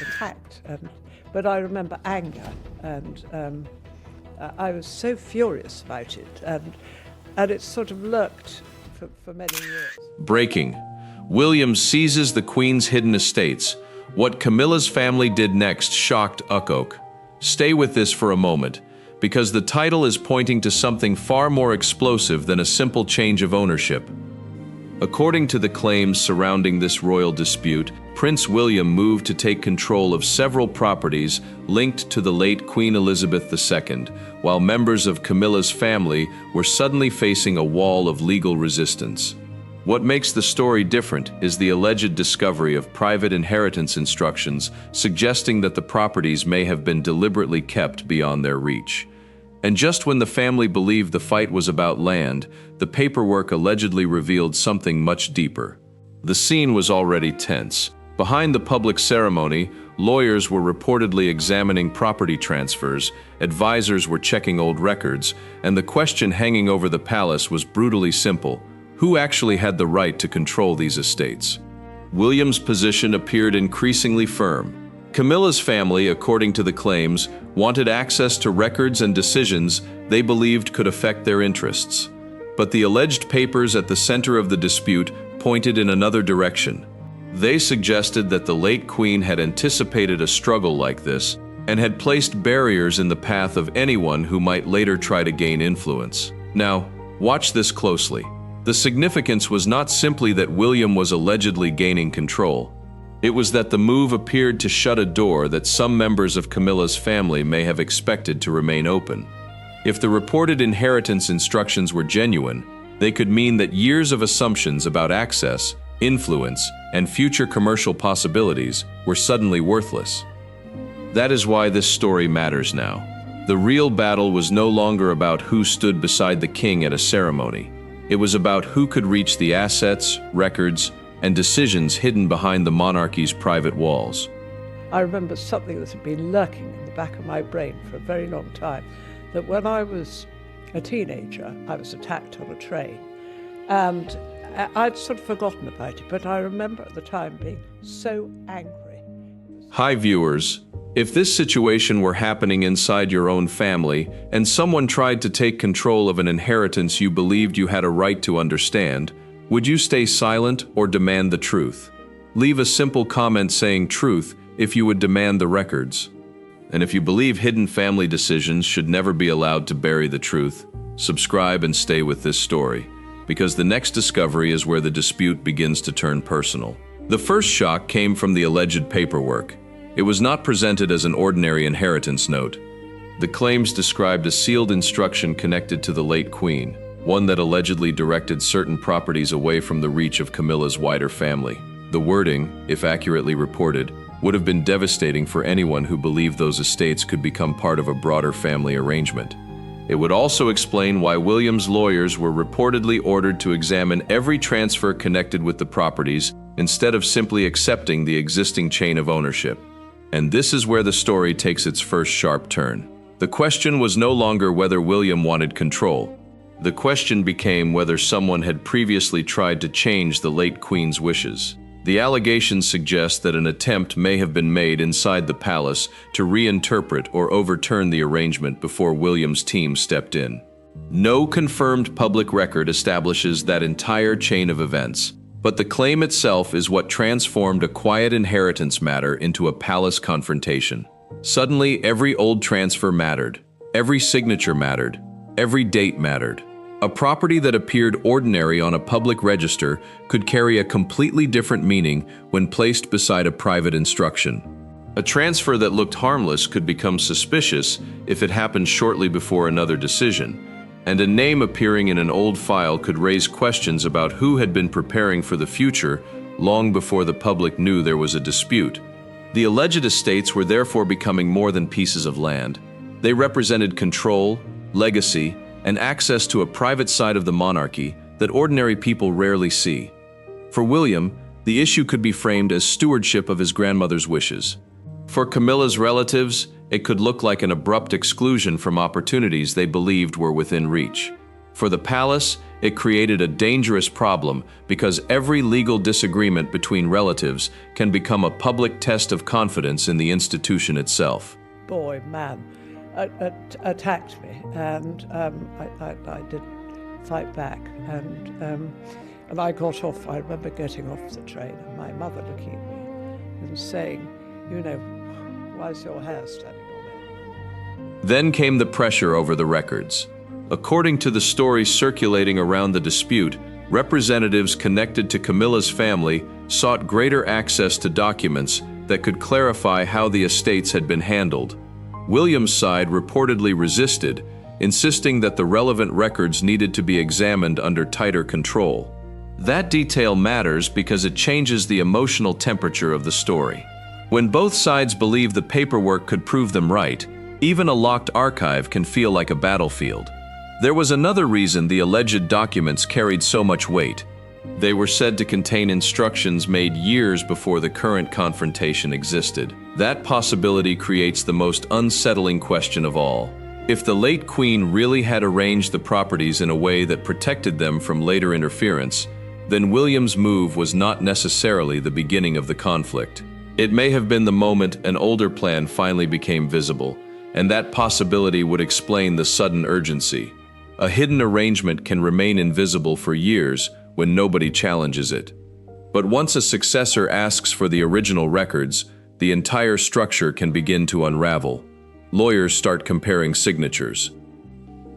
attacked, but I remember anger, and I was so furious about it, and it sort of lurked for many years. Breaking. William seizes the Queen's hidden estates. What Camilla's family did next shocked Ucoke. Stay with this for a moment, because the title is pointing to something far more explosive than a simple change of ownership. According to the claims surrounding this royal dispute, Prince William moved to take control of several properties linked to the late Queen Elizabeth II, while members of Camilla's family were suddenly facing a wall of legal resistance. What makes the story different is the alleged discovery of private inheritance instructions suggesting that the properties may have been deliberately kept beyond their reach. And just when the family believed the fight was about land, the paperwork allegedly revealed something much deeper. The scene was already tense. Behind the public ceremony, lawyers were reportedly examining property transfers, advisors were checking old records, and the question hanging over the palace was brutally simple: who actually had the right to control these estates? William's position appeared increasingly firm. Camilla's family, according to the claims, wanted access to records and decisions they believed could affect their interests. But the alleged papers at the center of the dispute pointed in another direction. They suggested that the late Queen had anticipated a struggle like this and had placed barriers in the path of anyone who might later try to gain influence. Now, watch this closely. The significance was not simply that William was allegedly gaining control. It was that the move appeared to shut a door that some members of Camilla's family may have expected to remain open. If the reported inheritance instructions were genuine, they could mean that years of assumptions about access, influence, and future commercial possibilities were suddenly worthless. That is why this story matters now. The real battle was no longer about who stood beside the king at a ceremony. It was about who could reach the assets, records, and decisions hidden behind the monarchy's private walls. I remember something that had been lurking in the back of my brain for a very long time, that when I was a teenager, I was attacked on a train, and I'd sort of forgotten about it, but I remember at the time being so angry. Hi viewers, if this situation were happening inside your own family and someone tried to take control of an inheritance you believed you had a right to understand, would you stay silent or demand the truth? Leave a simple comment saying truth if you would demand the records. And if you believe hidden family decisions should never be allowed to bury the truth, subscribe and stay with this story, because the next discovery is where the dispute begins to turn personal. The first shock came from the alleged paperwork. It was not presented as an ordinary inheritance note. The claims described a sealed instruction connected to the late Queen, one that allegedly directed certain properties away from the reach of Camilla's wider family. The wording, if accurately reported, would have been devastating for anyone who believed those estates could become part of a broader family arrangement. It would also explain why William's lawyers were reportedly ordered to examine every transfer connected with the properties instead of simply accepting the existing chain of ownership. And this is where the story takes its first sharp turn. The question was no longer whether William wanted control. The question became whether someone had previously tried to change the late Queen's wishes. The allegations suggest that an attempt may have been made inside the palace to reinterpret or overturn the arrangement before William's team stepped in. No confirmed public record establishes that entire chain of events, but the claim itself is what transformed a quiet inheritance matter into a palace confrontation. Suddenly, every old transfer mattered. Every signature mattered. Every date mattered. A property that appeared ordinary on a public register could carry a completely different meaning when placed beside a private instruction. A transfer that looked harmless could become suspicious if it happened shortly before another decision, and a name appearing in an old file could raise questions about who had been preparing for the future long before the public knew there was a dispute. The alleged estates were therefore becoming more than pieces of land. They represented control, legacy, and access to a private side of the monarchy that ordinary people rarely see. For William, the issue could be framed as stewardship of his grandmother's wishes. For Camilla's relatives, it could look like an abrupt exclusion from opportunities they believed were within reach. For the palace, it created a dangerous problem because every legal disagreement between relatives can become a public test of confidence in the institution itself. Boy, man, attacked me, and I did fight back, and I got off. I remember getting off the train, and my mother looking at me and saying, you know, why's your hair standing on end? Then came the pressure over the records. According to the story circulating around the dispute, representatives connected to Camilla's family sought greater access to documents that could clarify how the estates had been handled. William's side reportedly resisted, insisting that the relevant records needed to be examined under tighter control. That detail matters because it changes the emotional temperature of the story. When both sides believe the paperwork could prove them right, even a locked archive can feel like a battlefield. There was another reason the alleged documents carried so much weight. They were said to contain instructions made years before the current confrontation existed. That possibility creates the most unsettling question of all. If the late queen really had arranged the properties in a way that protected them from later interference, then William's move was not necessarily the beginning of the conflict. It may have been the moment an older plan finally became visible, and that possibility would explain the sudden urgency. A hidden arrangement can remain invisible for years when nobody challenges it. But once a successor asks for the original records, the entire structure can begin to unravel. Lawyers start comparing signatures.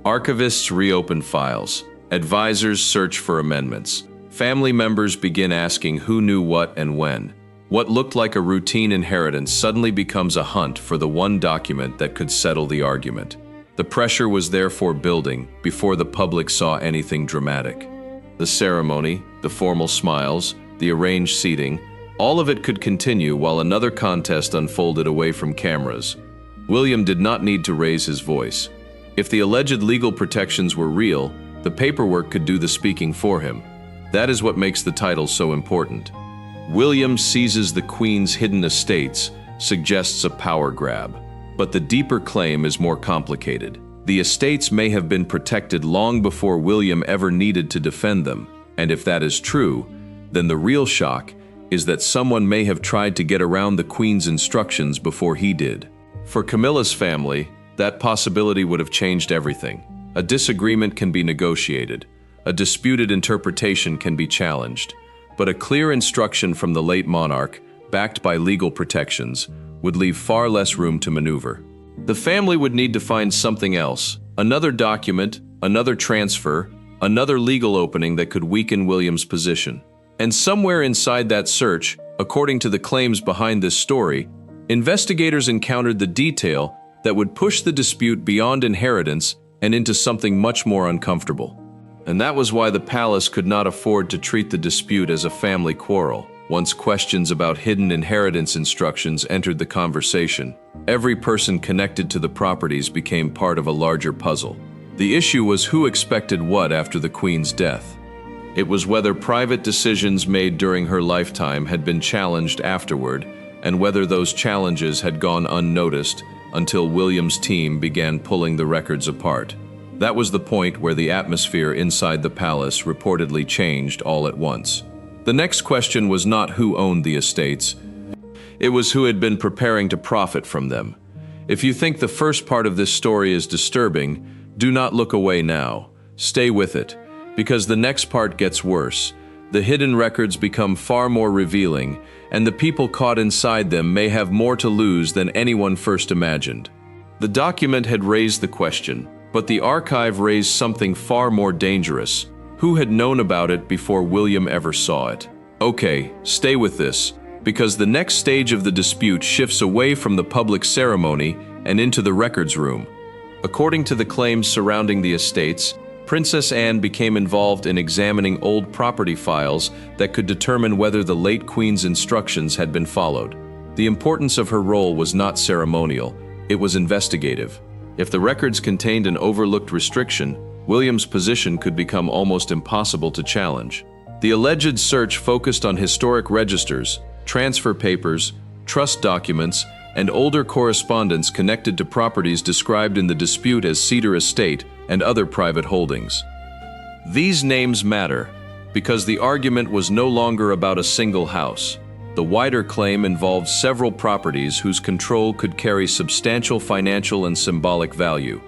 Archivists reopen files. Advisors search for amendments. Family members begin asking who knew what and when. What looked like a routine inheritance suddenly becomes a hunt for the one document that could settle the argument. The pressure was therefore building before the public saw anything dramatic. The ceremony, the formal smiles, the arranged seating, all of it could continue while another contest unfolded away from cameras. William did not need to raise his voice. If the alleged legal protections were real, the paperwork could do the speaking for him. That is what makes the title so important. William seizes the Queen's hidden estates suggests a power grab. But the deeper claim is more complicated. The estates may have been protected long before William ever needed to defend them, and if that is true, then the real shock is that someone may have tried to get around the Queen's instructions before he did. For Camilla's family, that possibility would have changed everything. A disagreement can be negotiated, a disputed interpretation can be challenged, but a clear instruction from the late monarch, backed by legal protections, would leave far less room to maneuver. The family would need to find something else, another document, another transfer, another legal opening that could weaken William's position. And somewhere inside that search, according to the claims behind this story, investigators encountered the detail that would push the dispute beyond inheritance and into something much more uncomfortable. And that was why the palace could not afford to treat the dispute as a family quarrel. Once questions about hidden inheritance instructions entered the conversation, every person connected to the properties became part of a larger puzzle. The issue was who expected what after the Queen's death. It was whether private decisions made during her lifetime had been challenged afterward, and whether those challenges had gone unnoticed until William's team began pulling the records apart. That was the point where the atmosphere inside the palace reportedly changed all at once. The next question was not who owned the estates, it was who had been preparing to profit from them. If you think the first part of this story is disturbing, do not look away now. Stay with it, because the next part gets worse. The hidden records become far more revealing, and the people caught inside them may have more to lose than anyone first imagined. The document had raised the question, but the archive raised something far more dangerous. Who had known about it before William ever saw it? Okay, stay with this, because the next stage of the dispute shifts away from the public ceremony and into the records room. According to the claims surrounding the estates, Princess Anne became involved in examining old property files that could determine whether the late Queen's instructions had been followed. The importance of her role was not ceremonial, it was investigative. If the records contained an overlooked restriction, William's position could become almost impossible to challenge. The alleged search focused on historic registers, transfer papers, trust documents, and older correspondence connected to properties described in the dispute as Cedar Estate and other private holdings. These names matter because the argument was no longer about a single house. The wider claim involved several properties whose control could carry substantial financial and symbolic value.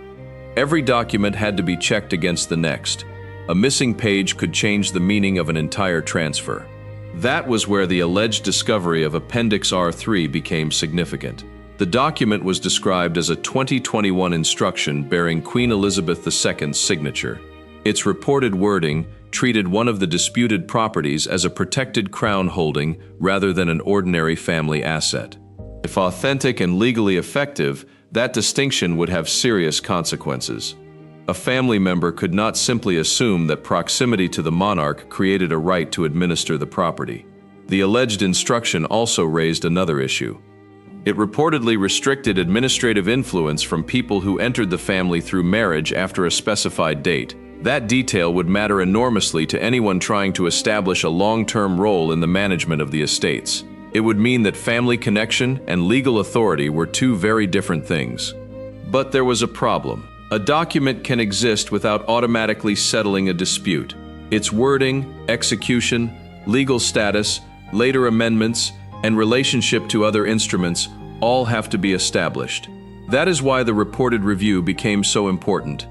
Every document had to be checked against the next. A missing page could change the meaning of an entire transfer. That was where the alleged discovery of Appendix R3 became significant. The document was described as a 2021 instruction bearing Queen Elizabeth II's signature. Its reported wording treated one of the disputed properties as a protected crown holding rather than an ordinary family asset. If authentic and legally effective, that distinction would have serious consequences. A family member could not simply assume that proximity to the monarch created a right to administer the property. The alleged instruction also raised another issue. It reportedly restricted administrative influence from people who entered the family through marriage after a specified date. That detail would matter enormously to anyone trying to establish a long-term role in the management of the estates. It would mean that family connection and legal authority were two very different things. But there was a problem. A document can exist without automatically settling a dispute. Its wording, execution, legal status, later amendments, and relationship to other instruments all have to be established. That is why the reported review became so important.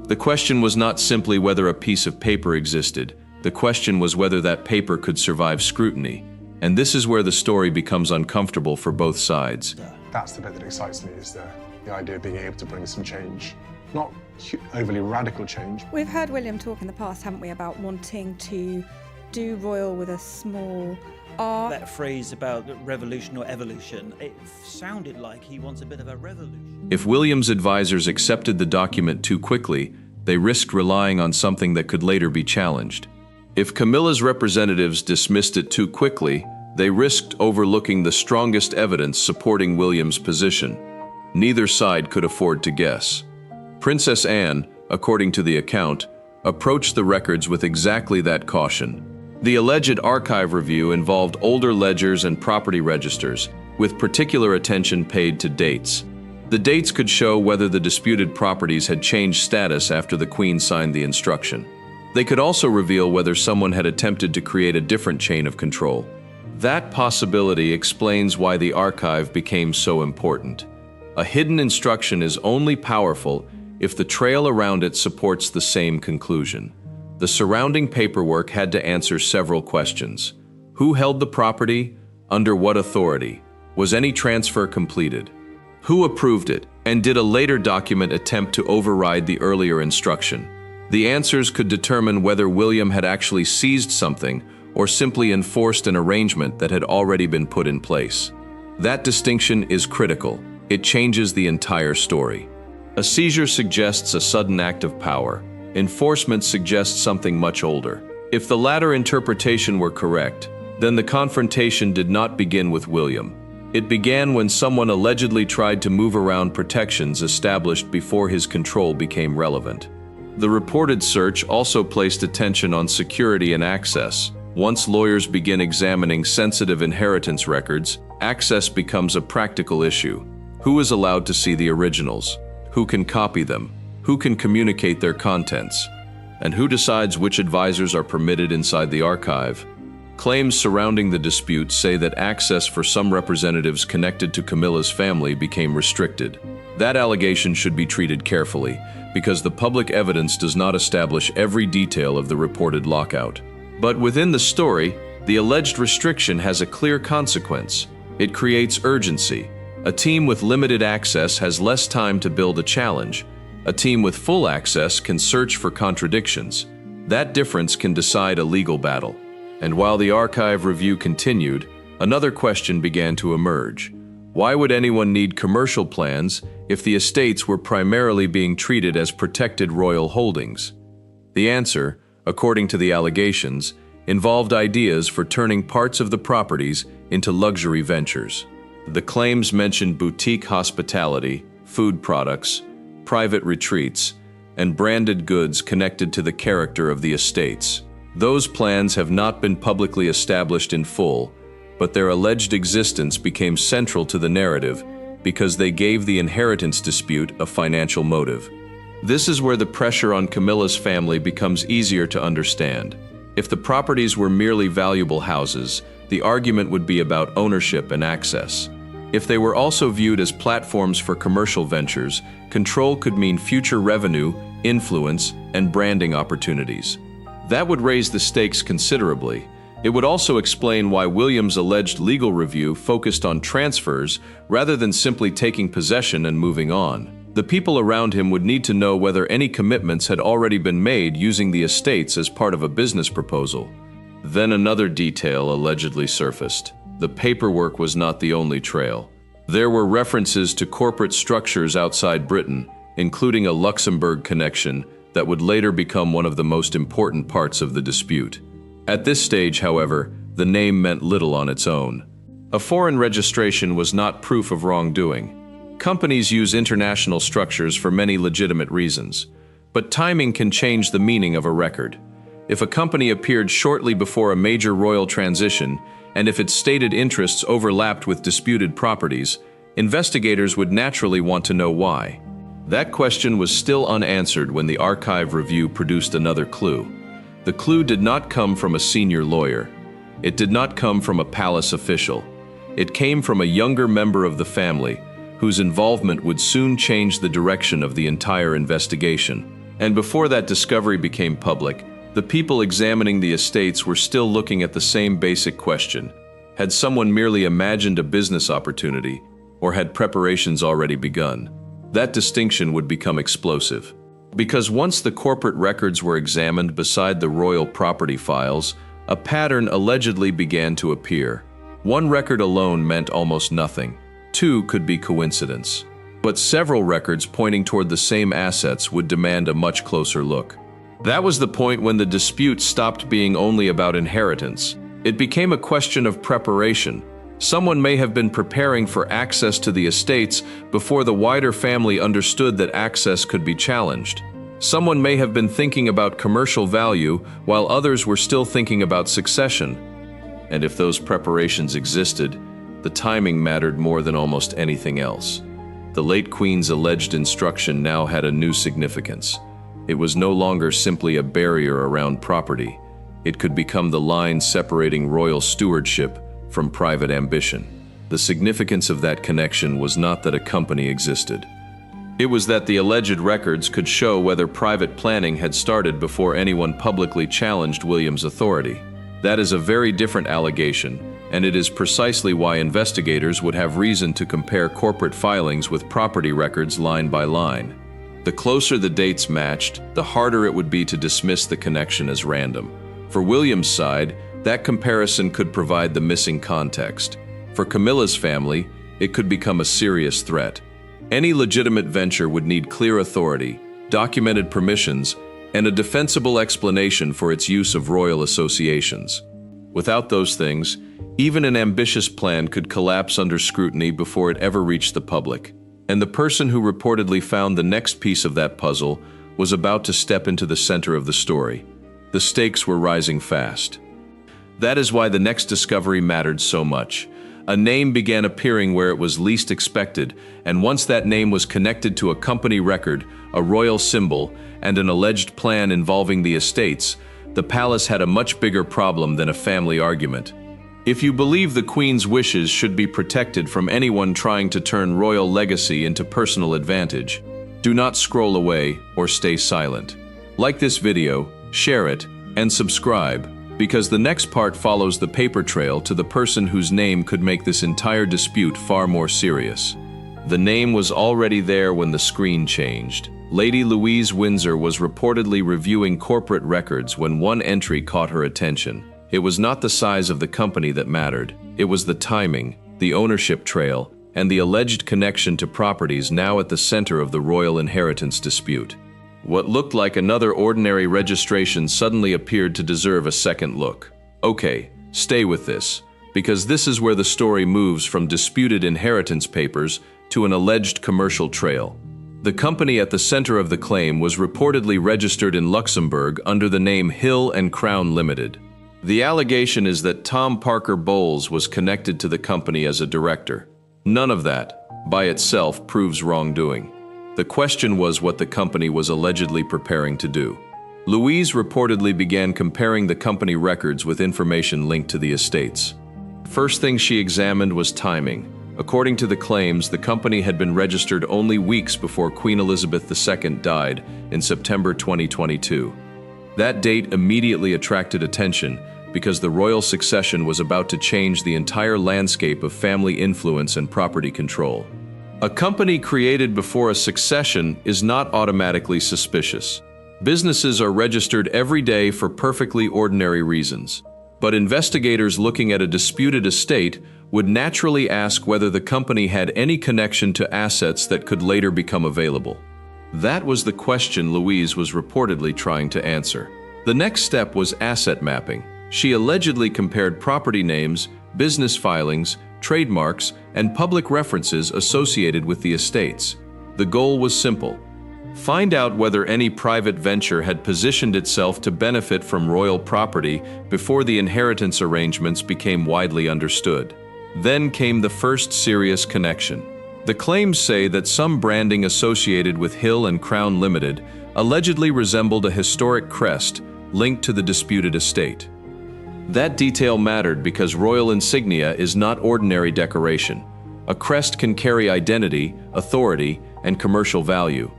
The question was not simply whether a piece of paper existed. The question was whether that paper could survive scrutiny. And this is where the story becomes uncomfortable for both sides. That's the bit that excites me, is the idea of being able to bring some change. Not overly radical change. We've heard William talk in the past, haven't we, about wanting to do royal with a small r. That phrase about revolution or evolution, it sounded like he wants a bit of a revolution. If William's advisors accepted the document too quickly, they risked relying on something that could later be challenged. If Camilla's representatives dismissed it too quickly, they risked overlooking the strongest evidence supporting William's position. Neither side could afford to guess. Princess Anne, according to the account, approached the records with exactly that caution. The alleged archive review involved older ledgers and property registers, with particular attention paid to dates. The dates could show whether the disputed properties had changed status after the Queen signed the instruction. They could also reveal whether someone had attempted to create a different chain of control. That possibility explains why the archive became so important. A hidden instruction is only powerful if the trail around it supports the same conclusion. The surrounding paperwork had to answer several questions. Who held the property? Under what authority? Was any transfer completed? Who approved it? And did a later document attempt to override the earlier instruction? The answers could determine whether William had actually seized something or simply enforced an arrangement that had already been put in place. That distinction is critical. It changes the entire story. A seizure suggests a sudden act of power. Enforcement suggests something much older. If the latter interpretation were correct, then the confrontation did not begin with William. It began when someone allegedly tried to move around protections established before his control became relevant. The reported search also placed attention on security and access. Once lawyers begin examining sensitive inheritance records, access becomes a practical issue. Who is allowed to see the originals? Who can copy them? Who can communicate their contents? And who decides which advisors are permitted inside the archive? Claims surrounding the dispute say that access for some representatives connected to Camilla's family became restricted. That allegation should be treated carefully, because the public evidence does not establish every detail of the reported lockout. But within the story, the alleged restriction has a clear consequence. It creates urgency. A team with limited access has less time to build a challenge. A team with full access can search for contradictions. That difference can decide a legal battle. And while the archive review continued, another question began to emerge. Why would anyone need commercial plans if the estates were primarily being treated as protected royal holdings? The answer, according to the allegations, involved ideas for turning parts of the properties into luxury ventures. The claims mentioned boutique hospitality, food products, private retreats, and branded goods connected to the character of the estates. Those plans have not been publicly established in full, but their alleged existence became central to the narrative because they gave the inheritance dispute a financial motive. This is where the pressure on Camilla's family becomes easier to understand. If the properties were merely valuable houses, the argument would be about ownership and access. If they were also viewed as platforms for commercial ventures, control could mean future revenue, influence, and branding opportunities. That would raise the stakes considerably. It would also explain why Williams' alleged legal review focused on transfers rather than simply taking possession and moving on. The people around him would need to know whether any commitments had already been made using the estates as part of a business proposal. Then another detail allegedly surfaced. The paperwork was not the only trail. There were references to corporate structures outside Britain, including a Luxembourg connection that would later become one of the most important parts of the dispute. At this stage, however, the name meant little on its own. A foreign registration was not proof of wrongdoing. Companies use international structures for many legitimate reasons, but timing can change the meaning of a record. If a company appeared shortly before a major royal transition, and if its stated interests overlapped with disputed properties, investigators would naturally want to know why. That question was still unanswered when the archive review produced another clue. The clue did not come from a senior lawyer. It did not come from a palace official. It came from a younger member of the family, whose involvement would soon change the direction of the entire investigation. And before that discovery became public, the people examining the estates were still looking at the same basic question. Had someone merely imagined a business opportunity, or had preparations already begun? That distinction would become explosive. Because once the corporate records were examined beside the royal property files, a pattern allegedly began to appear. One record alone meant almost nothing. Two could be coincidence. But several records pointing toward the same assets would demand a much closer look. That was the point when the dispute stopped being only about inheritance. It became a question of preparation. Someone may have been preparing for access to the estates before the wider family understood that access could be challenged. Someone may have been thinking about commercial value while others were still thinking about succession. And if those preparations existed, the timing mattered more than almost anything else. The late Queen's alleged instruction now had a new significance. It was no longer simply a barrier around property. It could become the line separating royal stewardship from private ambition. The significance of that connection was not that a company existed. It was that the alleged records could show whether private planning had started before anyone publicly challenged William's authority. That is a very different allegation, and it is precisely why investigators would have reason to compare corporate filings with property records line by line. The closer the dates matched, the harder it would be to dismiss the connection as random. For William's side, that comparison could provide the missing context. For Camilla's family, it could become a serious threat. Any legitimate venture would need clear authority, documented permissions, and a defensible explanation for its use of royal associations. Without those things, even an ambitious plan could collapse under scrutiny before it ever reached the public. And the person who reportedly found the next piece of that puzzle was about to step into the center of the story. The stakes were rising fast. That is why the next discovery mattered so much. A name began appearing where it was least expected, and once that name was connected to a company record, a royal symbol, and an alleged plan involving the estates, the palace had a much bigger problem than a family argument. If you believe the Queen's wishes should be protected from anyone trying to turn royal legacy into personal advantage, do not scroll away or stay silent. Like this video, share it, and subscribe, because the next part follows the paper trail to the person whose name could make this entire dispute far more serious. The name was already there when the screen changed. Lady Louise Windsor was reportedly reviewing corporate records when one entry caught her attention. It was not the size of the company that mattered. It was the timing, the ownership trail, and the alleged connection to properties now at the center of the royal inheritance dispute. What looked like another ordinary registration suddenly appeared to deserve a second look. Okay, stay with this, because this is where the story moves from disputed inheritance papers to an alleged commercial trail. The company at the center of the claim was reportedly registered in Luxembourg under the name Hill and Crown Limited. The allegation is that Tom Parker Bowles was connected to the company as a director. None of that, by itself, proves wrongdoing. The question was what the company was allegedly preparing to do. Louise reportedly began comparing the company records with information linked to the estates. First thing she examined was timing. According to the claims, the company had been registered only weeks before Queen Elizabeth II died in September 2022. That date immediately attracted attention because the royal succession was about to change the entire landscape of family influence and property control. A company created before a succession is not automatically suspicious. Businesses are registered every day for perfectly ordinary reasons. But investigators looking at a disputed estate would naturally ask whether the company had any connection to assets that could later become available. That was the question Louise was reportedly trying to answer. The next step was asset mapping. She allegedly compared property names, business filings, trademarks, and public references associated with the estates. The goal was simple: find out whether any private venture had positioned itself to benefit from royal property before the inheritance arrangements became widely understood. Then came the first serious connection. The claims say that some branding associated with Hill and Crown Limited allegedly resembled a historic crest linked to the disputed estate. That detail mattered because royal insignia is not ordinary decoration. A crest can carry identity, authority, and commercial value.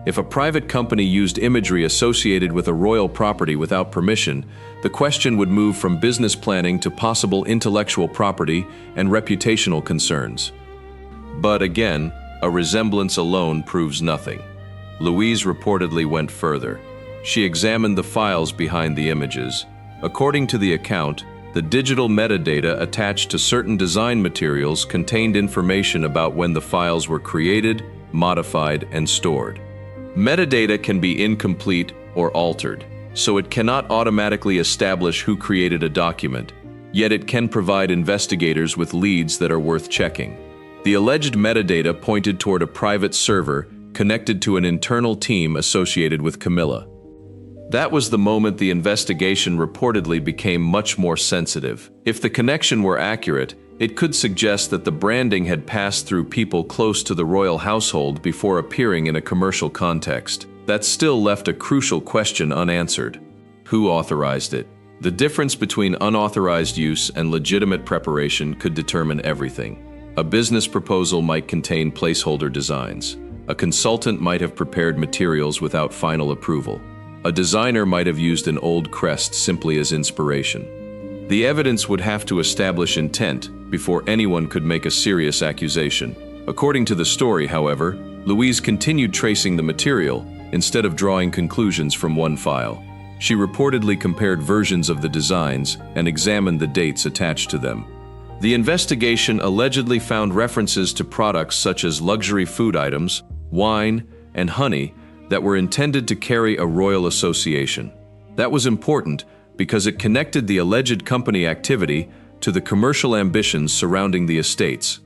If a private company used imagery associated with a royal property without permission, the question would move from business planning to possible intellectual property and reputational concerns. But again, a resemblance alone proves nothing. Louise reportedly went further. She examined the files behind the images. According to the account, the digital metadata attached to certain design materials contained information about when the files were created, modified, and stored. Metadata can be incomplete or altered, so it cannot automatically establish who created a document, yet it can provide investigators with leads that are worth checking. The alleged metadata pointed toward a private server connected to an internal team associated with Camilla. That was the moment the investigation reportedly became much more sensitive. If the connection were accurate, it could suggest that the branding had passed through people close to the royal household before appearing in a commercial context. That still left a crucial question unanswered. Who authorized it? The difference between unauthorized use and legitimate preparation could determine everything. A business proposal might contain placeholder designs. A consultant might have prepared materials without final approval. A designer might have used an old crest simply as inspiration. The evidence would have to establish intent before anyone could make a serious accusation. According to the story, however, Louise continued tracing the material instead of drawing conclusions from one file. She reportedly compared versions of the designs and examined the dates attached to them. The investigation allegedly found references to products such as luxury food items, wine, and honey that were intended to carry a royal association. That was important because it connected the alleged company activity to the commercial ambitions surrounding the estates.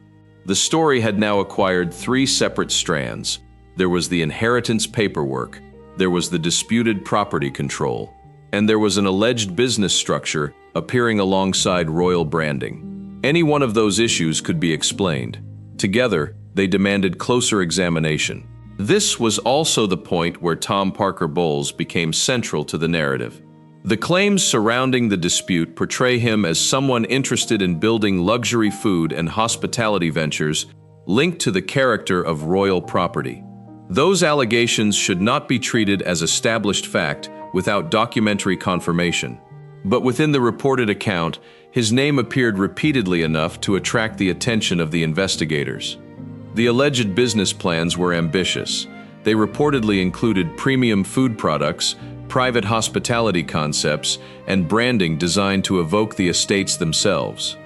The story had now acquired three separate strands. There was the inheritance paperwork, there was the disputed property control, and there was an alleged business structure appearing alongside royal branding. Any one of those issues could be explained. Together, they demanded closer examination. This was also the point where Tom Parker Bowles became central to the narrative. The claims surrounding the dispute portray him as someone interested in building luxury food and hospitality ventures linked to the character of royal property. Those allegations should not be treated as established fact without documentary confirmation. But within the reported account, his name appeared repeatedly enough to attract the attention of the investigators. The alleged business plans were ambitious. They reportedly included premium food products, private hospitality concepts, and branding designed to evoke the estates themselves.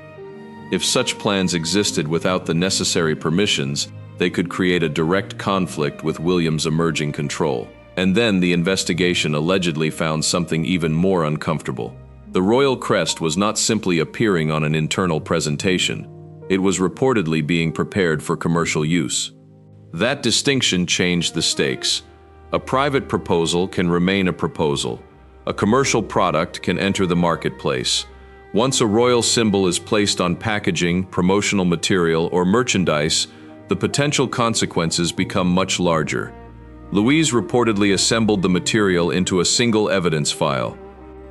If such plans existed without the necessary permissions, they could create a direct conflict with William's emerging control. And then the investigation allegedly found something even more uncomfortable. The royal crest was not simply appearing on an internal presentation. It was reportedly being prepared for commercial use. That distinction changed the stakes. A private proposal can remain a proposal. A commercial product can enter the marketplace. Once a royal symbol is placed on packaging, promotional material, or merchandise, the potential consequences become much larger. Louise reportedly assembled the material into a single evidence file.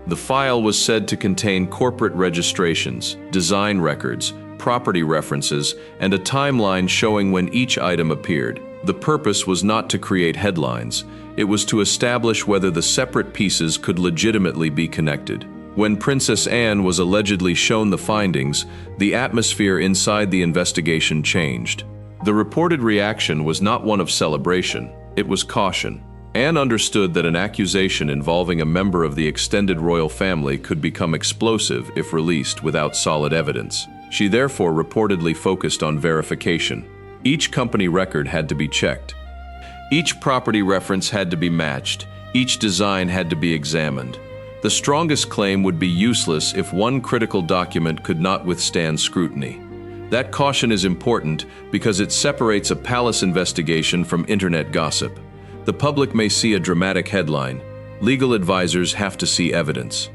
The file was said to contain corporate registrations, design records, property references, and a timeline showing when each item appeared. The purpose was not to create headlines. It was to establish whether the separate pieces could legitimately be connected. When Princess Anne was allegedly shown the findings, the atmosphere inside the investigation changed. The reported reaction was not one of celebration, it was caution. Anne understood that an accusation involving a member of the extended royal family could become explosive if released without solid evidence. She therefore reportedly focused on verification. Each company record had to be checked. Each property reference had to be matched. Each design had to be examined. The strongest claim would be useless if one critical document could not withstand scrutiny. That caution is important because it separates a palace investigation from internet gossip. The public may see a dramatic headline. Legal advisors have to see evidence.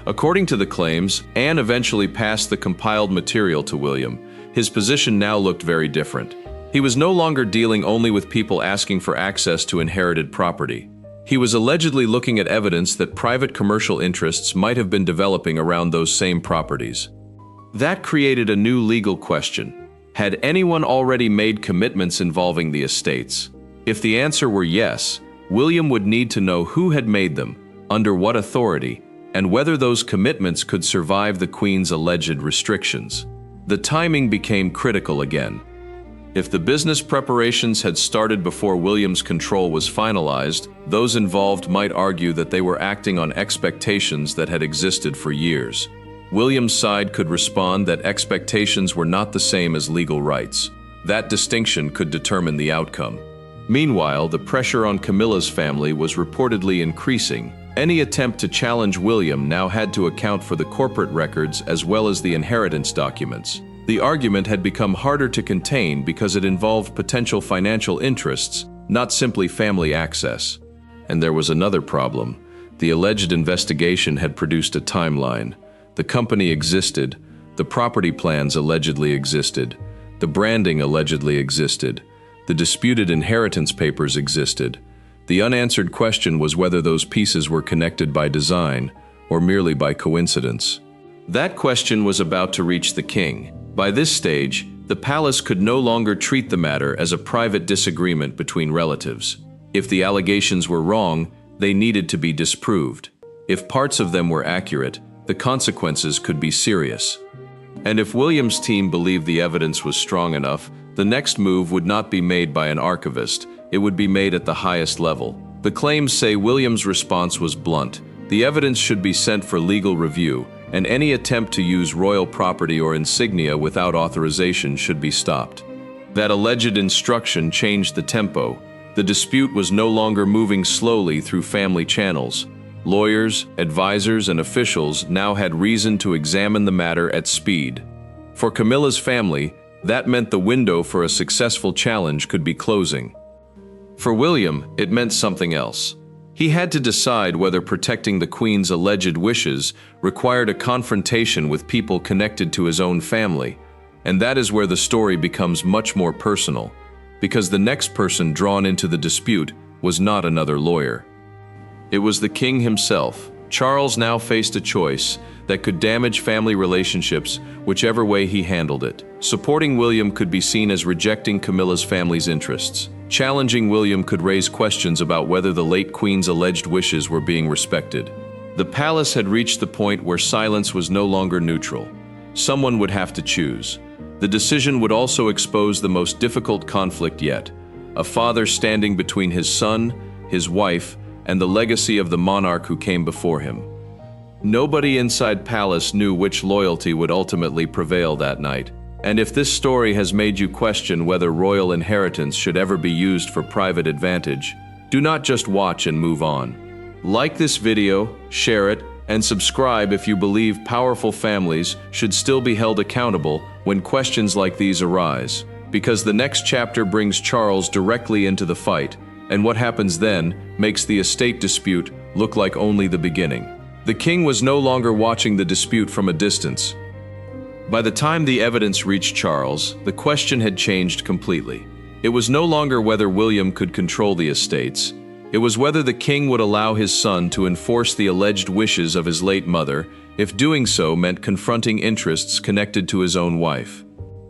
According to the claims, Anne eventually passed the compiled material to William. His position now looked very different. He was no longer dealing only with people asking for access to inherited property. He was allegedly looking at evidence that private commercial interests might have been developing around those same properties. That created a new legal question. Had anyone already made commitments involving the estates? If the answer were yes, William would need to know who had made them, under what authority, and whether those commitments could survive the Queen's alleged restrictions. The timing became critical again. If the business preparations had started before William's control was finalized, those involved might argue that they were acting on expectations that had existed for years. William's side could respond that expectations were not the same as legal rights. That distinction could determine the outcome. Meanwhile, the pressure on Camilla's family was reportedly increasing. Any attempt to challenge William now had to account for the corporate records as well as the inheritance documents. The argument had become harder to contain because it involved potential financial interests, not simply family access. And there was another problem. The alleged investigation had produced a timeline. The company existed, the property plans allegedly existed, the branding allegedly existed, the disputed inheritance papers existed. The unanswered question was whether those pieces were connected by design or merely by coincidence. That question was about to reach the king. By this stage, the palace could no longer treat the matter as a private disagreement between relatives. If the allegations were wrong, they needed to be disproved. If parts of them were accurate, the consequences could be serious. And if William's team believed the evidence was strong enough, the next move would not be made by an archivist, it would be made at the highest level. The claims say William's response was blunt. The evidence should be sent for legal review, and any attempt to use royal property or insignia without authorization should be stopped. That alleged instruction changed the tempo. The dispute was no longer moving slowly through family channels. Lawyers, advisors, and officials now had reason to examine the matter at speed. For Camilla's family, that meant the window for a successful challenge could be closing. For William, it meant something else. He had to decide whether protecting the Queen's alleged wishes required a confrontation with people connected to his own family. And that is where the story becomes much more personal, because the next person drawn into the dispute was not another lawyer. It was the king himself. Charles now faced a choice that could damage family relationships whichever way he handled it. Supporting William could be seen as rejecting Camilla's family's interests. Challenging William could raise questions about whether the late Queen's alleged wishes were being respected. The palace had reached the point where silence was no longer neutral. Someone would have to choose. The decision would also expose the most difficult conflict yet: a father standing between his son, his wife, and the legacy of the monarch who came before him. Nobody inside palace knew which loyalty would ultimately prevail that night. And if this story has made you question whether royal inheritance should ever be used for private advantage, do not just watch and move on. Like this video, share it, and subscribe if you believe powerful families should still be held accountable when questions like these arise, because the next chapter brings Charles directly into the fight, and what happens then makes the estate dispute look like only the beginning. The king was no longer watching the dispute from a distance. By the time the evidence reached Charles, the question had changed completely. It was no longer whether William could control the estates. It was whether the king would allow his son to enforce the alleged wishes of his late mother, if doing so meant confronting interests connected to his own wife.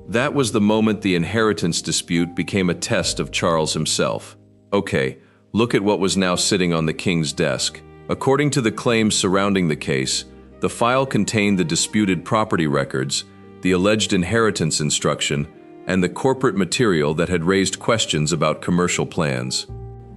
That was the moment the inheritance dispute became a test of Charles himself. Okay, look at what was now sitting on the king's desk. According to the claims surrounding the case, the file contained the disputed property records, the alleged inheritance instruction, and the corporate material that had raised questions about commercial plans.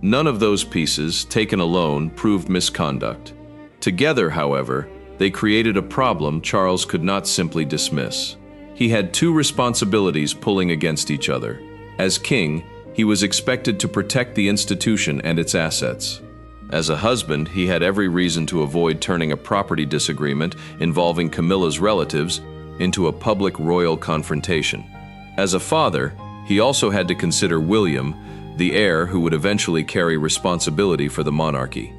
None of those pieces, taken alone, proved misconduct. Together, however, they created a problem Charles could not simply dismiss. He had two responsibilities pulling against each other. As king, he was expected to protect the institution and its assets. As a husband, he had every reason to avoid turning a property disagreement involving Camilla's relatives into a public royal confrontation. As a father, he also had to consider William, the heir who would eventually carry responsibility for the monarchy.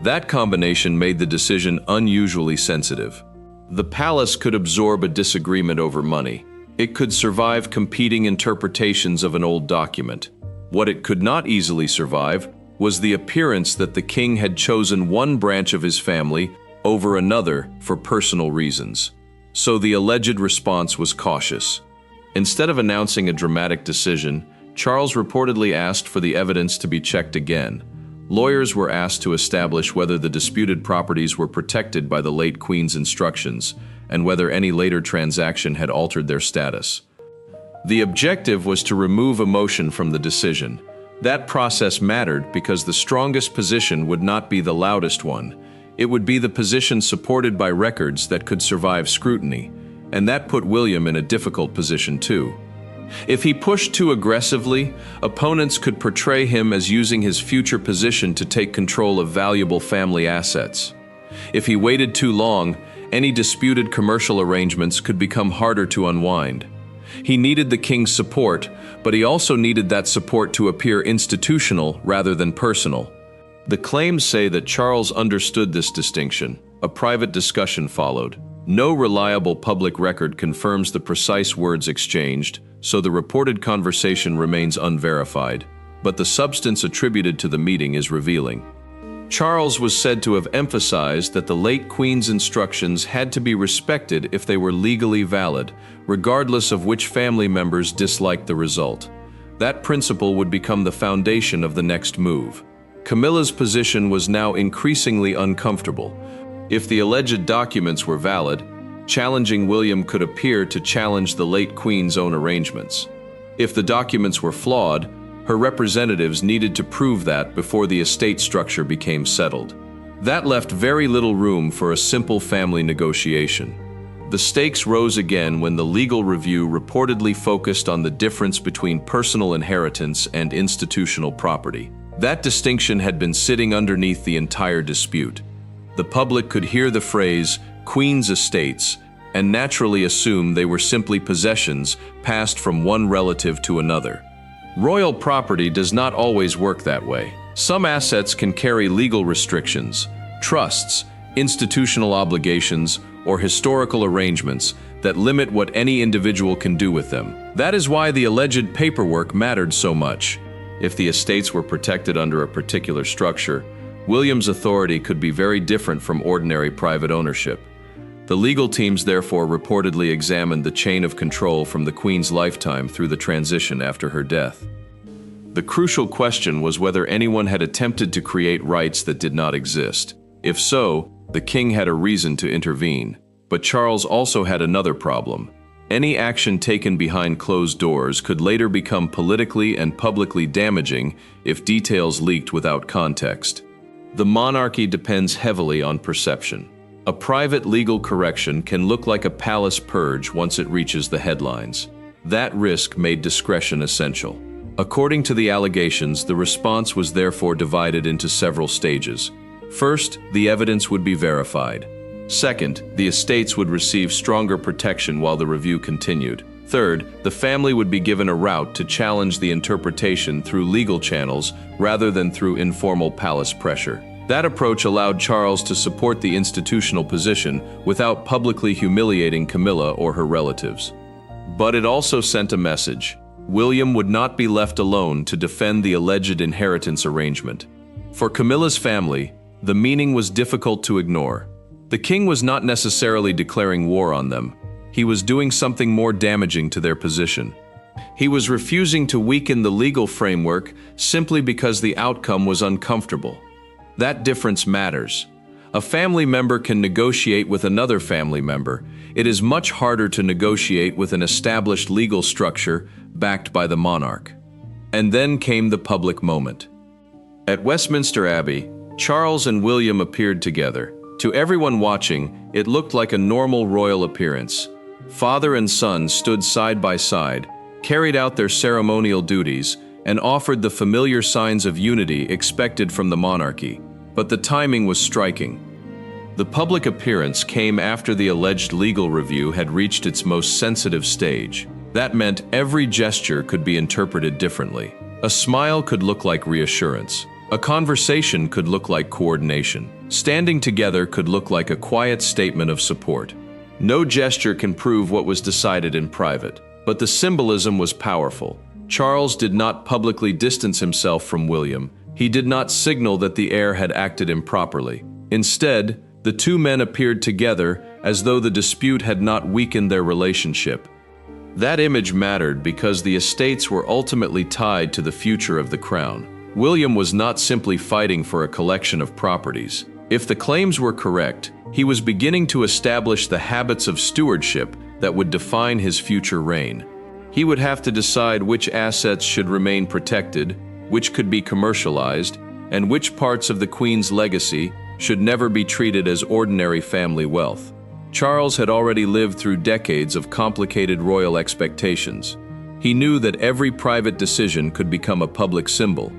That combination made the decision unusually sensitive. The palace could absorb a disagreement over money. It could survive competing interpretations of an old document. What it could not easily survive was the appearance that the king had chosen one branch of his family over another for personal reasons. So the alleged response was cautious. Instead of announcing a dramatic decision, Charles reportedly asked for the evidence to be checked again. Lawyers were asked to establish whether the disputed properties were protected by the late Queen's instructions and whether any later transaction had altered their status. The objective was to remove emotion from the decision. That process mattered because the strongest position would not be the loudest one. It would be the position supported by records that could survive scrutiny, and that put William in a difficult position too. If he pushed too aggressively, opponents could portray him as using his future position to take control of valuable family assets. If he waited too long, any disputed commercial arrangements could become harder to unwind. He needed the king's support, but he also needed that support to appear institutional rather than personal. The claims say that Charles understood this distinction. A private discussion followed. No reliable public record confirms the precise words exchanged, so the reported conversation remains unverified, but the substance attributed to the meeting is revealing. Charles was said to have emphasized that the late Queen's instructions had to be respected if they were legally valid, regardless of which family members disliked the result. That principle would become the foundation of the next move. Camilla's position was now increasingly uncomfortable. If the alleged documents were valid, challenging William could appear to challenge the late Queen's own arrangements. If the documents were flawed, her representatives needed to prove that before the estate structure became settled. That left very little room for a simple family negotiation. The stakes rose again when the legal review reportedly focused on the difference between personal inheritance and institutional property. That distinction had been sitting underneath the entire dispute. The public could hear the phrase, Queen's estates, and naturally assume they were simply possessions passed from one relative to another. Royal property does not always work that way. Some assets can carry legal restrictions, trusts, institutional obligations, or historical arrangements that limit what any individual can do with them. That is why the alleged paperwork mattered so much. If the estates were protected under a particular structure, William's authority could be very different from ordinary private ownership. The legal teams therefore reportedly examined the chain of control from the Queen's lifetime through the transition after her death. The crucial question was whether anyone had attempted to create rights that did not exist. If so, the king had a reason to intervene. But Charles also had another problem. Any action taken behind closed doors could later become politically and publicly damaging if details leaked without context. The monarchy depends heavily on perception. A private legal correction can look like a palace purge once it reaches the headlines. That risk made discretion essential. According to the allegations, the response was therefore divided into several stages. First, the evidence would be verified. Second, the estates would receive stronger protection while the review continued. Third, the family would be given a route to challenge the interpretation through legal channels rather than through informal palace pressure. That approach allowed Charles to support the institutional position without publicly humiliating Camilla or her relatives. But it also sent a message. William would not be left alone to defend the alleged inheritance arrangement. For Camilla's family, the meaning was difficult to ignore. The king was not necessarily declaring war on them. He was doing something more damaging to their position. He was refusing to weaken the legal framework simply because the outcome was uncomfortable. That difference matters. A family member can negotiate with another family member. It is much harder to negotiate with an established legal structure backed by the monarch. And then came the public moment. At Westminster Abbey, Charles and William appeared together. To everyone watching, it looked like a normal royal appearance. Father and son stood side by side, carried out their ceremonial duties, and offered the familiar signs of unity expected from the monarchy. But the timing was striking. The public appearance came after the alleged legal review had reached its most sensitive stage. That meant every gesture could be interpreted differently. A smile could look like reassurance. A conversation could look like coordination. Standing together could look like a quiet statement of support. No gesture can prove what was decided in private, but the symbolism was powerful. Charles did not publicly distance himself from William. He did not signal that the heir had acted improperly. Instead, the two men appeared together as though the dispute had not weakened their relationship. That image mattered because the estates were ultimately tied to the future of the crown. William was not simply fighting for a collection of properties. If the claims were correct, he was beginning to establish the habits of stewardship that would define his future reign. He would have to decide which assets should remain protected, which could be commercialized, and which parts of the Queen's legacy should never be treated as ordinary family wealth. Charles had already lived through decades of complicated royal expectations. He knew that every private decision could become a public symbol.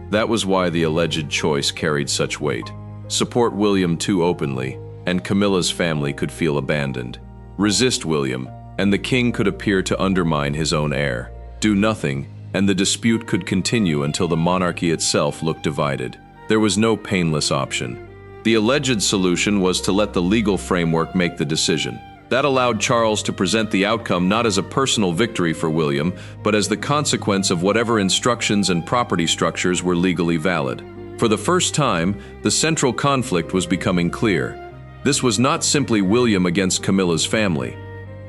That was why the alleged choice carried such weight. Support William too openly, and Camilla's family could feel abandoned. Resist William, and the king could appear to undermine his own heir. Do nothing, and the dispute could continue until the monarchy itself looked divided. There was no painless option. The alleged solution was to let the legal framework make the decision. That allowed Charles to present the outcome not as a personal victory for William, but as the consequence of whatever instructions and property structures were legally valid. For the first time, the central conflict was becoming clear. This was not simply William against Camilla's family.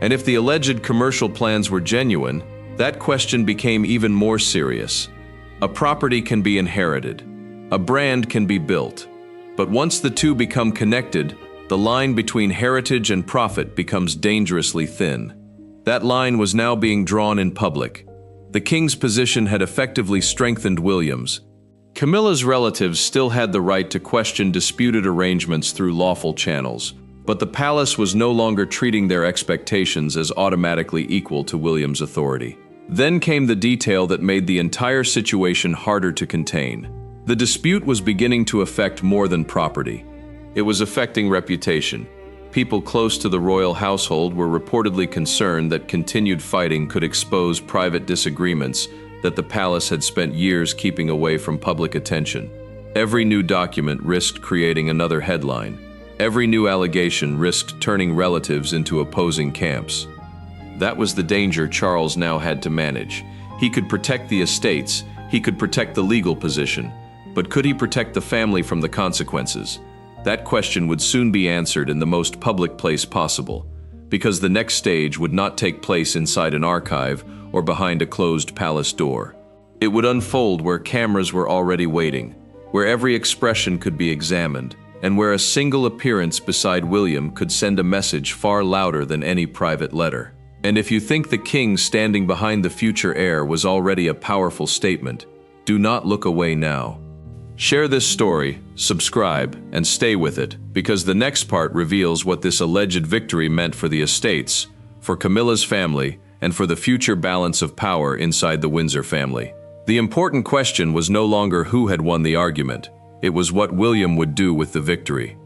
And if the alleged commercial plans were genuine, that question became even more serious. A property can be inherited. A brand can be built. But once the two become connected, the line between heritage and profit becomes dangerously thin. That line was now being drawn in public. The king's position had effectively strengthened William's. Camilla's relatives still had the right to question disputed arrangements through lawful channels, but the palace was no longer treating their expectations as automatically equal to William's authority. Then came the detail that made the entire situation harder to contain. The dispute was beginning to affect more than property. It was affecting reputation. People close to the royal household were reportedly concerned that continued fighting could expose private disagreements that the palace had spent years keeping away from public attention. Every new document risked creating another headline. Every new allegation risked turning relatives into opposing camps. That was the danger Charles now had to manage. He could protect the estates, he could protect the legal position, but could he protect the family from the consequences? That question would soon be answered in the most public place possible, because the next stage would not take place inside an archive or behind a closed palace door. It would unfold where cameras were already waiting, where every expression could be examined, and where a single appearance beside William could send a message far louder than any private letter. And if you think the king standing behind the future heir was already a powerful statement, do not look away now. Share this story, subscribe, and stay with it, because the next part reveals what this alleged victory meant for the estates, for Camilla's family, and for the future balance of power inside the Windsor family. The important question was no longer who had won the argument. It was what William would do with the victory.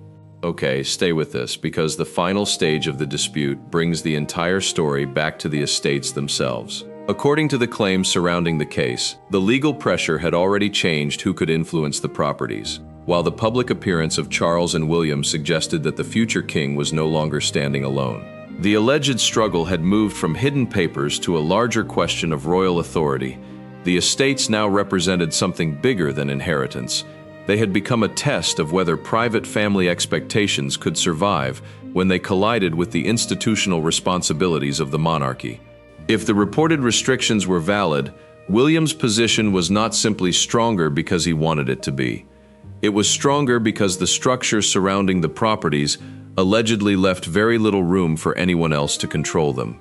Okay, stay with this, because the final stage of the dispute brings the entire story back to the estates themselves. According to the claims surrounding the case, the legal pressure had already changed who could influence the properties. while the public appearance of Charles and William suggested that the future king was no longer standing alone. The alleged struggle had moved from hidden papers to a larger question of royal authority. The estates now represented something bigger than inheritance. They had become a test of whether private family expectations could survive when they collided with the institutional responsibilities of the monarchy. If the reported restrictions were valid, William's position was not simply stronger because he wanted it to be. It was stronger because the structure surrounding the properties allegedly left very little room for anyone else to control them.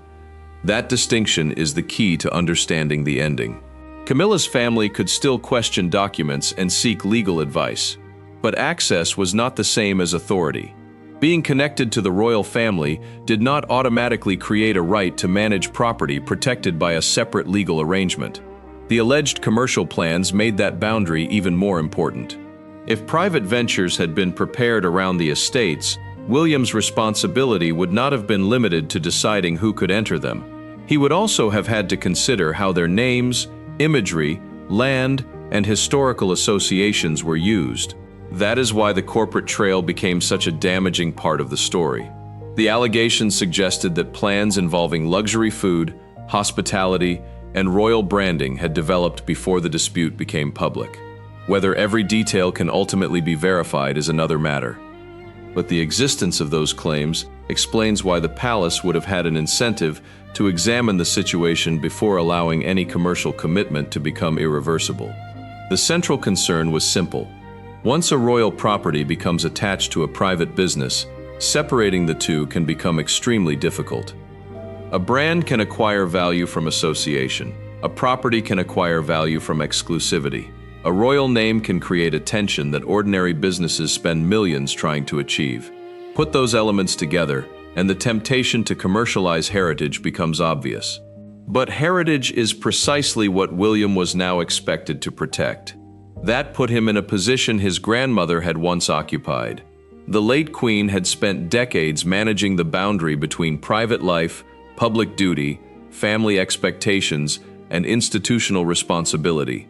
That distinction is the key to understanding the ending. Camilla's family could still question documents and seek legal advice, but access was not the same as authority. Being connected to the royal family did not automatically create a right to manage property protected by a separate legal arrangement. The alleged commercial plans made that boundary even more important. If private ventures had been prepared around the estates, William's responsibility would not have been limited to deciding who could enter them. He would also have had to consider how their names, imagery, land, and historical associations were used. That is why the corporate trail became such a damaging part of the story. The allegations suggested that plans involving luxury food, hospitality, and royal branding had developed before the dispute became public. Whether every detail can ultimately be verified is another matter. But the existence of those claims explains why the palace would have had an incentive to examine the situation before allowing any commercial commitment to become irreversible. The central concern was simple. Once a royal property becomes attached to a private business, separating the two can become extremely difficult. A brand can acquire value from association. A property can acquire value from exclusivity. A royal name can create attention that ordinary businesses spend millions trying to achieve. Put those elements together, and the temptation to commercialize heritage becomes obvious. But heritage is precisely what William was now expected to protect. That put him in a position his grandmother had once occupied. The late Queen had spent decades managing the boundary between private life, public duty, family expectations, and institutional responsibility.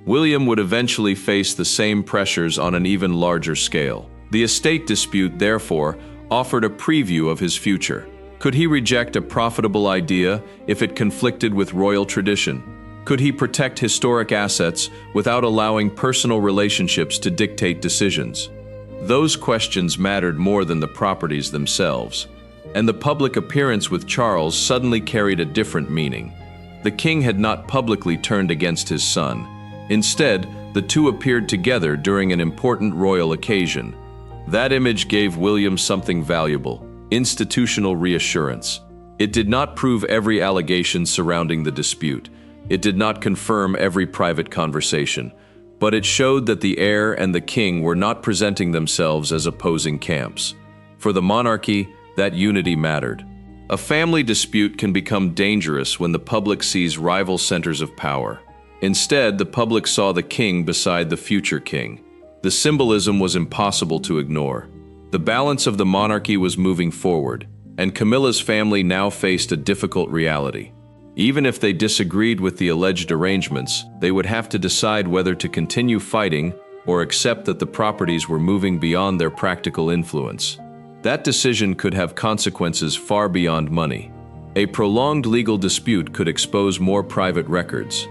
William would eventually face the same pressures on an even larger scale. The estate dispute, therefore, offered a preview of his future. Could he reject a profitable idea if it conflicted with royal tradition? Could he protect historic assets without allowing personal relationships to dictate decisions? Those questions mattered more than the properties themselves, and the public appearance with Charles suddenly carried a different meaning. The king had not publicly turned against his son. Instead, the two appeared together during an important royal occasion. That image gave William something valuable: institutional reassurance. It did not prove every allegation surrounding the dispute. It did not confirm every private conversation, but it showed that the heir and the king were not presenting themselves as opposing camps. For the monarchy, that unity mattered. A family dispute can become dangerous when the public sees rival centers of power. Instead, the public saw the king beside the future king. The symbolism was impossible to ignore. The balance of the monarchy was moving forward, and Camilla's family now faced a difficult reality. Even if they disagreed with the alleged arrangements, they would have to decide whether to continue fighting or accept that the properties were moving beyond their practical influence. That decision could have consequences far beyond money. A prolonged legal dispute could expose more private records.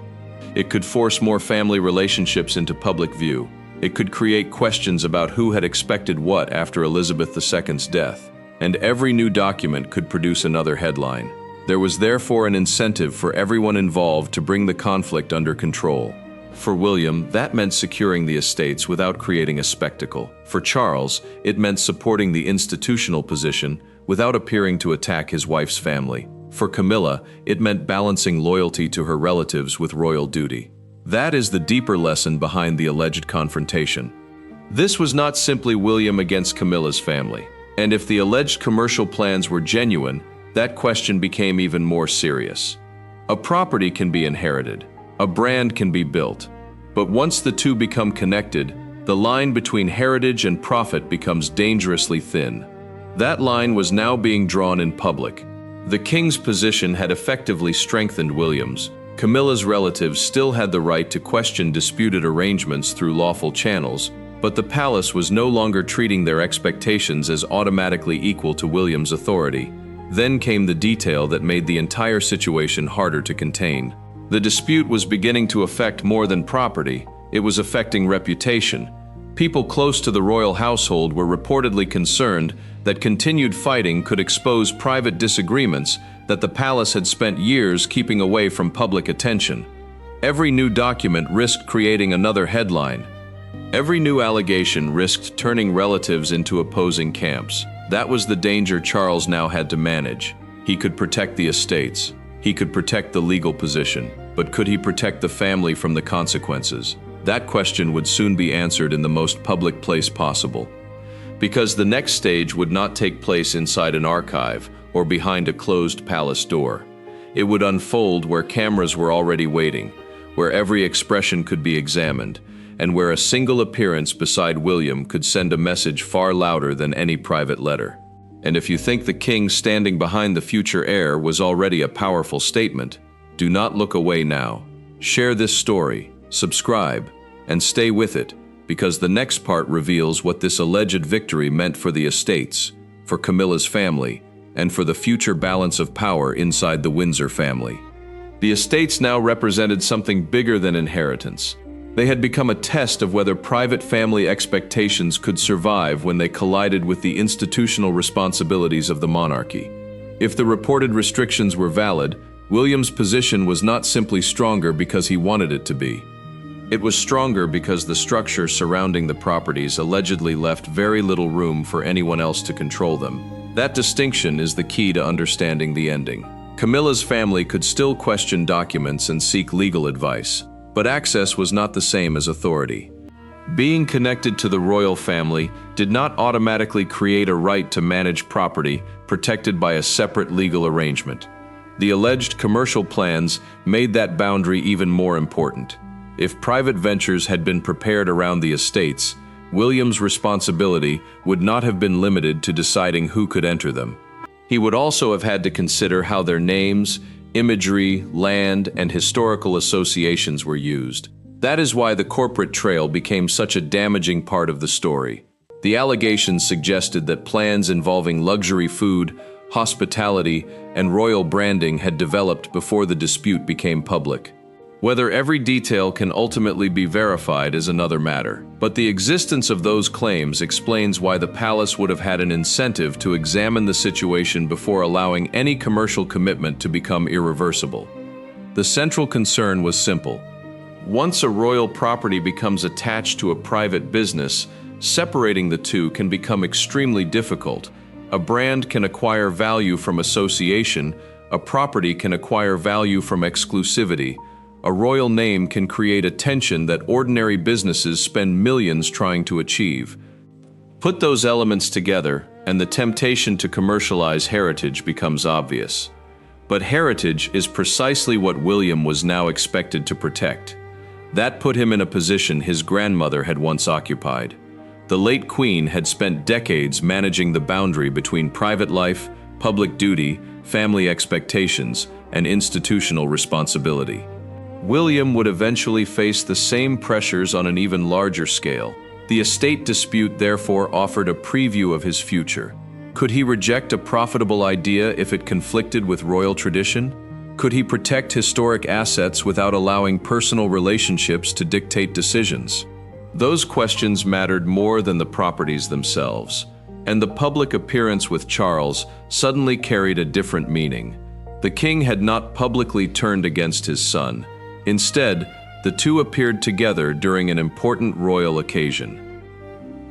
It could force more family relationships into public view. It could create questions about who had expected what after Elizabeth II's death. And every new document could produce another headline. There was therefore an incentive for everyone involved to bring the conflict under control. For William, that meant securing the estates without creating a spectacle. For Charles, it meant supporting the institutional position without appearing to attack his wife's family. For Camilla, it meant balancing loyalty to her relatives with royal duty. That is the deeper lesson behind the alleged confrontation. This was not simply William against Camilla's family. And if the alleged commercial plans were genuine, that question became even more serious. A property can be inherited. A brand can be built. But once the two become connected, the line between heritage and profit becomes dangerously thin. That line was now being drawn in public. The king's position had effectively strengthened William's. Camilla's relatives still had the right to question disputed arrangements through lawful channels, But the palace was no longer treating their expectations as automatically equal to William's authority. Then came the detail that made the entire situation harder to contain. The dispute was beginning to affect more than property, it was affecting reputation. People close to the royal household were reportedly concerned that continued fighting could expose private disagreements that the palace had spent years keeping away from public attention. Every new document risked creating another headline. Every new allegation risked turning relatives into opposing camps. That was the danger Charles now had to manage. He could protect the estates. He could protect the legal position. But could he protect the family from the consequences? That question would soon be answered in the most public place possible. Because the next stage would not take place inside an archive or behind a closed palace door. It would unfold where cameras were already waiting, where every expression could be examined, and where a single appearance beside William could send a message far louder than any private letter. And if you think the king standing behind the future heir was already a powerful statement, do not look away now. Share this story, subscribe, and stay with it, because the next part reveals what this alleged victory meant for the estates, for Camilla's family, and for the future balance of power inside the Windsor family. The estates now represented something bigger than inheritance. They had become a test of whether private family expectations could survive when they collided with the institutional responsibilities of the monarchy. If the reported restrictions were valid, William's position was not simply stronger because he wanted it to be. It was stronger because the structure surrounding the properties allegedly left very little room for anyone else to control them. That distinction is the key to understanding the ending. Camilla's family could still question documents and seek legal advice, but access was not the same as authority. Being connected to the royal family did not automatically create a right to manage property protected by a separate legal arrangement. The alleged commercial plans made that boundary even more important. If private ventures had been prepared around the estates, William's responsibility would not have been limited to deciding who could enter them. He would also have had to consider how their names, imagery, land, and historical associations were used. That is why the corporate trail became such a damaging part of the story. The allegations suggested that plans involving luxury food, hospitality, and royal branding had developed before the dispute became public. Whether every detail can ultimately be verified is another matter, but the existence of those claims explains why the palace would have had an incentive to examine the situation before allowing any commercial commitment to become irreversible. The central concern was simple. Once a royal property becomes attached to a private business, separating the two can become extremely difficult. A brand can acquire value from association, a property can acquire value from exclusivity. A royal name can create a tension that ordinary businesses spend millions trying to achieve. Put those elements together, and the temptation to commercialize heritage becomes obvious. But heritage is precisely what William was now expected to protect. That put him in a position his grandmother had once occupied. The late Queen had spent decades managing the boundary between private life, public duty, family expectations, and institutional responsibility. William would eventually face the same pressures on an even larger scale. The estate dispute therefore offered a preview of his future. Could he reject a profitable idea if it conflicted with royal tradition? Could he protect historic assets without allowing personal relationships to dictate decisions? Those questions mattered more than the properties themselves, and the public appearance with Charles suddenly carried a different meaning. The king had not publicly turned against his son. Instead, the two appeared together during an important royal occasion.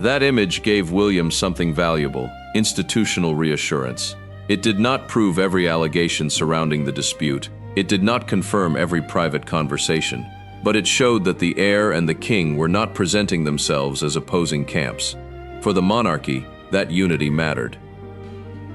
That image gave William something valuable: institutional reassurance. It did not prove every allegation surrounding the dispute. It did not confirm every private conversation. But it showed that the heir and the king were not presenting themselves as opposing camps. For the monarchy, that unity mattered.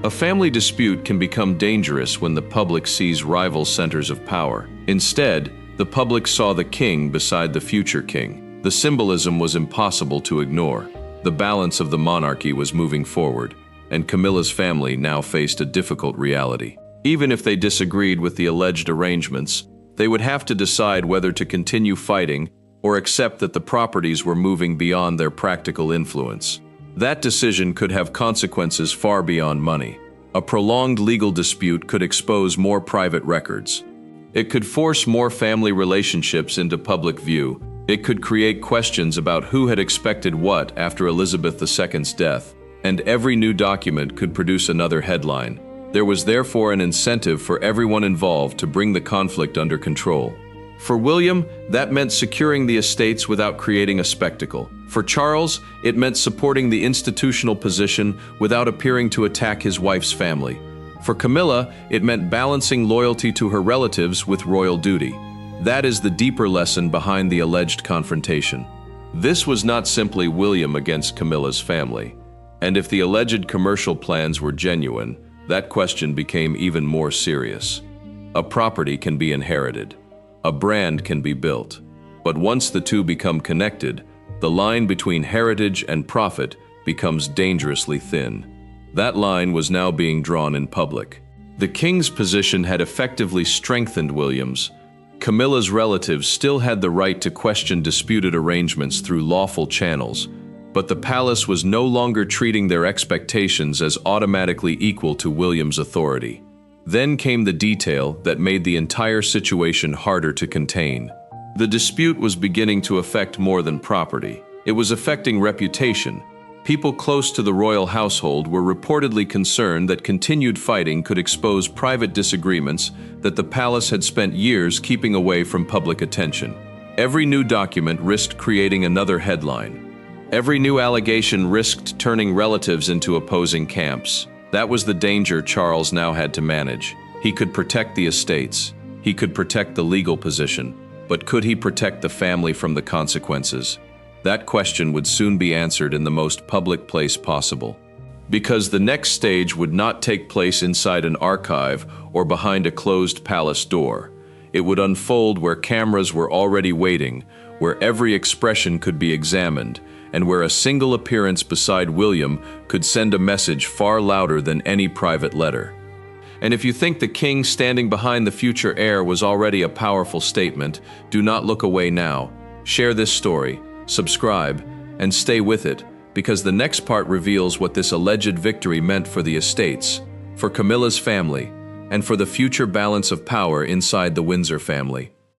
A family dispute can become dangerous when the public sees rival centers of power. Instead, the public saw the king beside the future king. The symbolism was impossible to ignore. The balance of the monarchy was moving forward, and Camilla's family now faced a difficult reality. Even if they disagreed with the alleged arrangements, they would have to decide whether to continue fighting or accept that the properties were moving beyond their practical influence. That decision could have consequences far beyond money. A prolonged legal dispute could expose more private records. It could force more family relationships into public view. It could create questions about who had expected what after Elizabeth II's death, and every new document could produce another headline. There was therefore an incentive for everyone involved to bring the conflict under control. For William, that meant securing the estates without creating a spectacle. For Charles, it meant supporting the institutional position without appearing to attack his wife's family. For Camilla, it meant balancing loyalty to her relatives with royal duty. That is the deeper lesson behind the alleged confrontation. This was not simply William against Camilla's family. And if the alleged commercial plans were genuine, that question became even more serious. A property can be inherited. A brand can be built. But once the two become connected, the line between heritage and profit becomes dangerously thin. That line was now being drawn in public. The king's position had effectively strengthened William's. Camilla's relatives still had the right to question disputed arrangements through lawful channels, but the palace was no longer treating their expectations as automatically equal to William's authority. Then came the detail that made the entire situation harder to contain. The dispute was beginning to affect more than property. It was affecting reputation. People close to the royal household were reportedly concerned that continued fighting could expose private disagreements that the palace had spent years keeping away from public attention. Every new document risked creating another headline. Every new allegation risked turning relatives into opposing camps. That was the danger Charles now had to manage. He could protect the estates. He could protect the legal position. But could he protect the family from the consequences? That question would soon be answered in the most public place possible. Because the next stage would not take place inside an archive or behind a closed palace door. It would unfold where cameras were already waiting, where every expression could be examined, and where a single appearance beside William could send a message far louder than any private letter. And if you think the king standing behind the future heir was already a powerful statement, do not look away now. Share this story, subscribe, and stay with it, because the next part reveals what this alleged victory meant for the estates, for Camilla's family, and for the future balance of power inside the Windsor family.